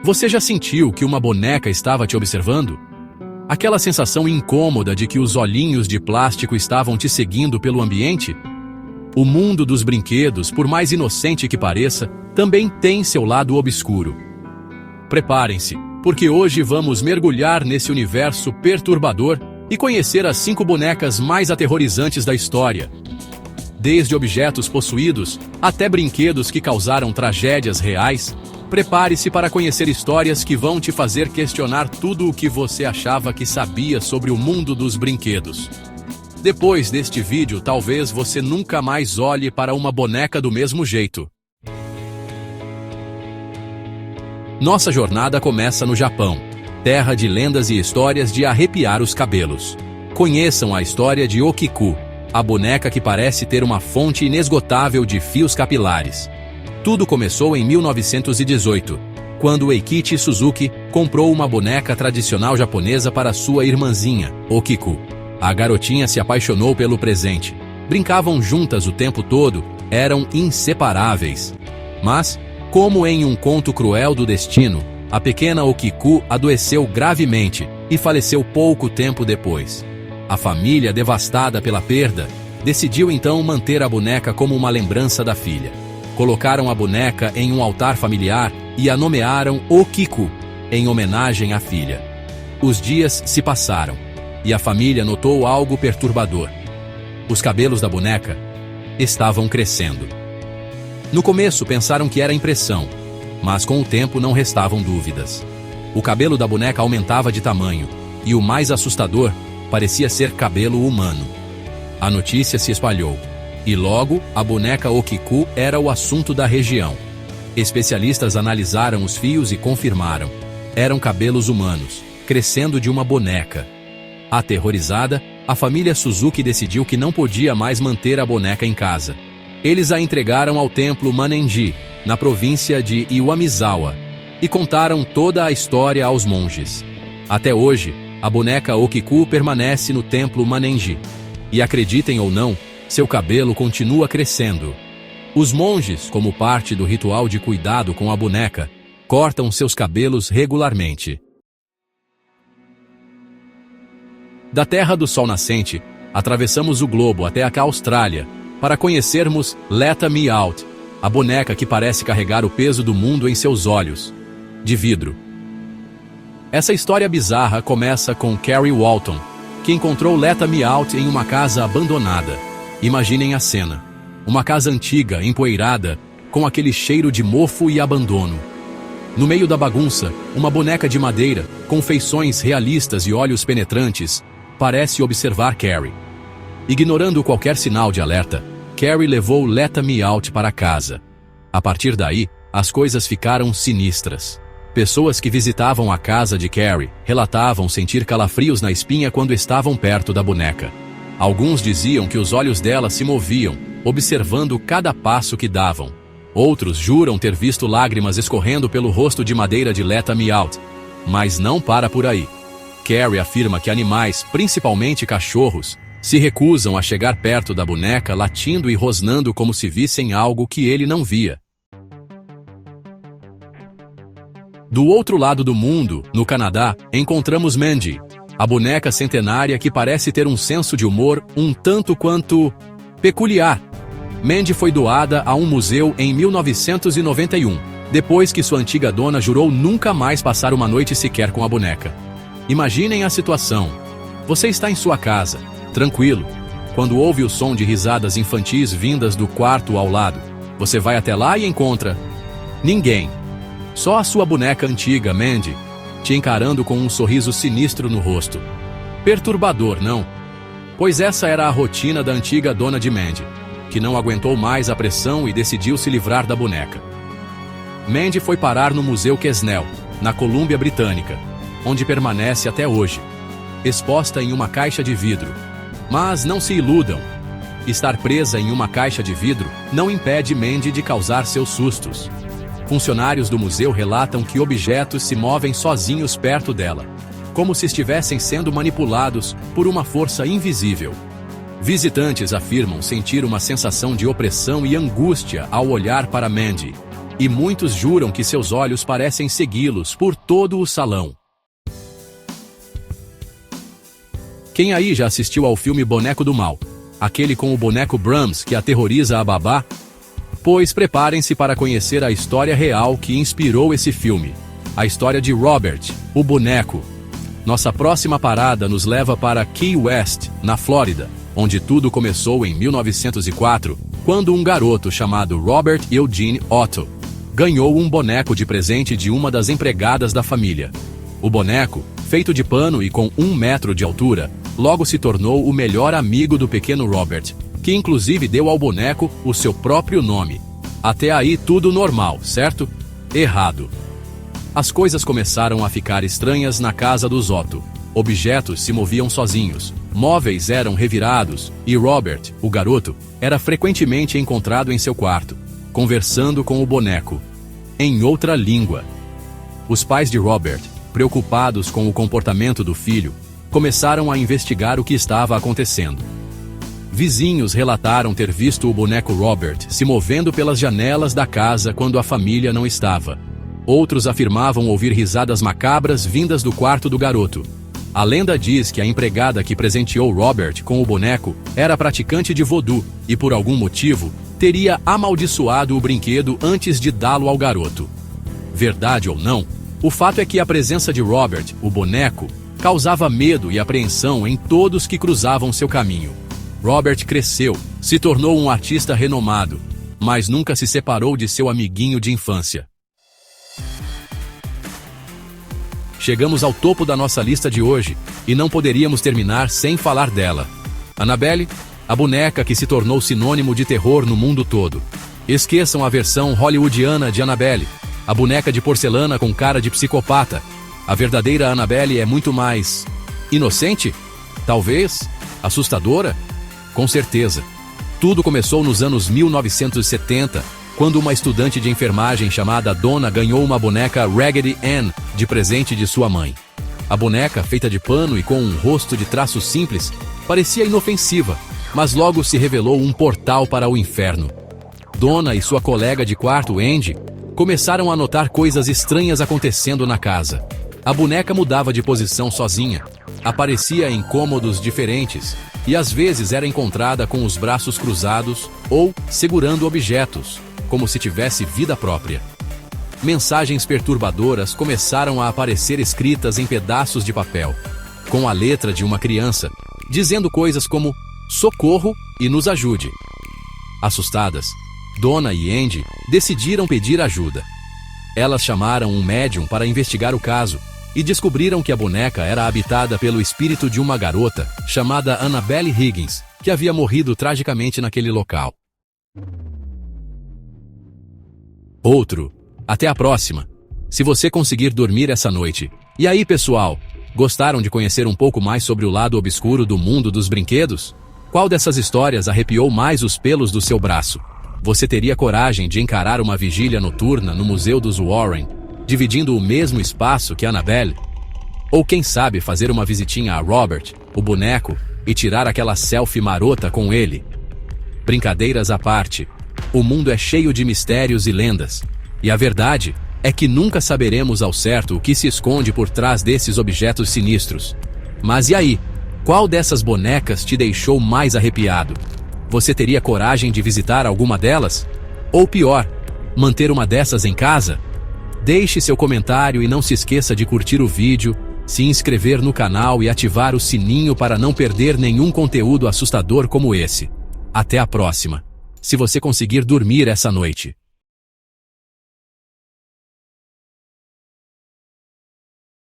Você já sentiu que uma boneca estava te observando? Aquela sensação incômoda de que os olhinhos de plástico estavam te seguindo pelo ambiente? O mundo dos brinquedos, por mais inocente que pareça, também tem seu lado obscuro. Preparem-se, porque hoje vamos mergulhar nesse universo perturbador e conhecer as 5 bonecas mais aterrorizantes da história. Desde objetos possuídos até brinquedos que causaram tragédias reais, prepare-se para conhecer histórias que vão te fazer questionar tudo o que você achava que sabia sobre o mundo dos brinquedos. Depois deste vídeo, talvez você nunca mais olhe para uma boneca do mesmo jeito. Nossa jornada começa no Japão, terra de lendas e histórias de arrepiar os cabelos. Conheçam a história de Okiku, a boneca que parece ter uma fonte inesgotável de fios capilares. Tudo começou em 1918, quando Eikichi Suzuki comprou uma boneca tradicional japonesa para sua irmãzinha, Okiku. A garotinha se apaixonou pelo presente. Brincavam juntas o tempo todo, eram inseparáveis. Mas, como em um conto cruel do destino, a pequena Okiku adoeceu gravemente e faleceu pouco tempo depois. A família, devastada pela perda, decidiu então manter a boneca como uma lembrança da filha. Colocaram a boneca em um altar familiar e a nomearam Okiku, em homenagem à filha. Os dias se passaram e a família notou algo perturbador. Os cabelos da boneca estavam crescendo. No começo pensaram que era impressão, mas com o tempo não restavam dúvidas. O cabelo da boneca aumentava de tamanho e o mais assustador parecia ser cabelo humano. A notícia se espalhou. E logo, a boneca Okiku era o assunto da região. Especialistas analisaram os fios e confirmaram. Eram cabelos humanos, crescendo de uma boneca. Aterrorizada, a família Suzuki decidiu que não podia mais manter a boneca em casa. Eles a entregaram ao templo Manenji, na província de Iwamizawa, e contaram toda a história aos monges. Até hoje, a boneca Okiku permanece no templo Manenji. E acreditem ou não, seu cabelo continua crescendo. Os monges, como parte do ritual de cuidado com a boneca, cortam seus cabelos regularmente. Da Terra do Sol Nascente, atravessamos o globo até a Austrália, para conhecermos Let Me Out, a boneca que parece carregar o peso do mundo em seus olhos, de vidro. Essa história bizarra começa com Carrie Walton, que encontrou Let Me Out em uma casa abandonada. Imaginem a cena. Uma casa antiga, empoeirada, com aquele cheiro de mofo e abandono. No meio da bagunça, uma boneca de madeira, com feições realistas e olhos penetrantes, parece observar Carrie. Ignorando qualquer sinal de alerta, Carrie levou Let Me Out para casa. A partir daí, as coisas ficaram sinistras. Pessoas que visitavam a casa de Carrie relatavam sentir calafrios na espinha quando estavam perto da boneca. Alguns diziam que os olhos dela se moviam, observando cada passo que davam. Outros juram ter visto lágrimas escorrendo pelo rosto de madeira de Let Me Out. Mas não para por aí. Carrie afirma que animais, principalmente cachorros, se recusam a chegar perto da boneca latindo e rosnando como se vissem algo que ele não via. Do outro lado do mundo, no Canadá, encontramos Mandy, a boneca centenária que parece ter um senso de humor um tanto quanto peculiar. Mandy foi doada a um museu em 1991, depois que sua antiga dona jurou nunca mais passar uma noite sequer com a boneca. Imaginem a situação. Você está em sua casa, tranquilo, quando ouve o som de risadas infantis vindas do quarto ao lado. Você vai até lá e encontra ninguém. Só a sua boneca antiga, Mandy, te encarando com um sorriso sinistro no rosto. Perturbador, não? Pois essa era a rotina da antiga dona de Mandy, que não aguentou mais a pressão e decidiu se livrar da boneca. Mandy foi parar no Museu Quesnel, na Colômbia Britânica, onde permanece até hoje, exposta em uma caixa de vidro. Mas não se iludam. Estar presa em uma caixa de vidro não impede Mandy de causar seus sustos. Funcionários do museu relatam que objetos se movem sozinhos perto dela, como se estivessem sendo manipulados por uma força invisível. Visitantes afirmam sentir uma sensação de opressão e angústia ao olhar para Mandy. e muitos juram que seus olhos parecem segui-los por todo o salão. Quem aí já assistiu ao filme Boneco do Mal? Aquele com o boneco Brahms que aterroriza a babá? Pois preparem-se para conhecer a história real que inspirou esse filme. A história de Robert, o boneco. Nossa próxima parada nos leva para Key West, na Flórida, onde tudo começou em 1904, quando um garoto chamado Robert Eugene Otto ganhou um boneco de presente de uma das empregadas da família. O boneco, feito de pano e com 1 metro de altura, logo se tornou o melhor amigo do pequeno Robert, que inclusive deu ao boneco o seu próprio nome. Até aí tudo normal, certo? Errado. As coisas começaram a ficar estranhas na casa dos Otto. Objetos se moviam sozinhos, móveis eram revirados, e Robert, o garoto, era frequentemente encontrado em seu quarto, conversando com o boneco, em outra língua. Os pais de Robert, preocupados com o comportamento do filho, começaram a investigar o que estava acontecendo. Vizinhos relataram ter visto o boneco Robert se movendo pelas janelas da casa quando a família não estava. Outros afirmavam ouvir risadas macabras vindas do quarto do garoto. A lenda diz que a empregada que presenteou Robert com o boneco era praticante de vodu e, por algum motivo, teria amaldiçoado o brinquedo antes de dá-lo ao garoto. Verdade ou não, o fato é que a presença de Robert, o boneco, causava medo e apreensão em todos que cruzavam seu caminho. Robert cresceu, se tornou um artista renomado, mas nunca se separou de seu amiguinho de infância. Chegamos ao topo da nossa lista de hoje, e não poderíamos terminar sem falar dela. Annabelle, a boneca que se tornou sinônimo de terror no mundo todo. Esqueçam a versão hollywoodiana de Annabelle, a boneca de porcelana com cara de psicopata. A verdadeira Annabelle é muito mais... inocente? Talvez? Assustadora? Com certeza. Tudo começou nos anos 1970, quando uma estudante de enfermagem chamada Donna ganhou uma boneca Raggedy Ann de presente de sua mãe. A boneca, feita de pano e com um rosto de traços simples, parecia inofensiva, mas logo se revelou um portal para o inferno. Donna e sua colega de quarto, Andy, começaram a notar coisas estranhas acontecendo na casa. A boneca mudava de posição sozinha, aparecia em cômodos diferentes e às vezes era encontrada com os braços cruzados ou segurando objetos, como se tivesse vida própria. Mensagens perturbadoras começaram a aparecer escritas em pedaços de papel, com a letra de uma criança, dizendo coisas como "socorro" e "nos ajude". Assustadas, Donna e Andy decidiram pedir ajuda. Elas chamaram um médium para investigar o caso e descobriram que a boneca era habitada pelo espírito de uma garota chamada Annabelle Higgins, que havia morrido tragicamente naquele local. Até a próxima. Se você conseguir dormir essa noite. E aí, pessoal, gostaram de conhecer um pouco mais sobre o lado obscuro do mundo dos brinquedos? Qual dessas histórias arrepiou mais os pelos do seu braço? Você teria coragem de encarar uma vigília noturna no Museu dos Warren, dividindo o mesmo espaço que Annabelle? Ou quem sabe fazer uma visitinha a Robert, o boneco, e tirar aquela selfie marota com ele? Brincadeiras à parte, o mundo é cheio de mistérios e lendas, e a verdade é que nunca saberemos ao certo o que se esconde por trás desses objetos sinistros. Mas e aí? Qual dessas bonecas te deixou mais arrepiado? Você teria coragem de visitar alguma delas? Ou pior, manter uma dessas em casa? Deixe seu comentário e não se esqueça de curtir o vídeo, se inscrever no canal e ativar o sininho para não perder nenhum conteúdo assustador como esse. Até a próxima. Se você conseguir dormir essa noite.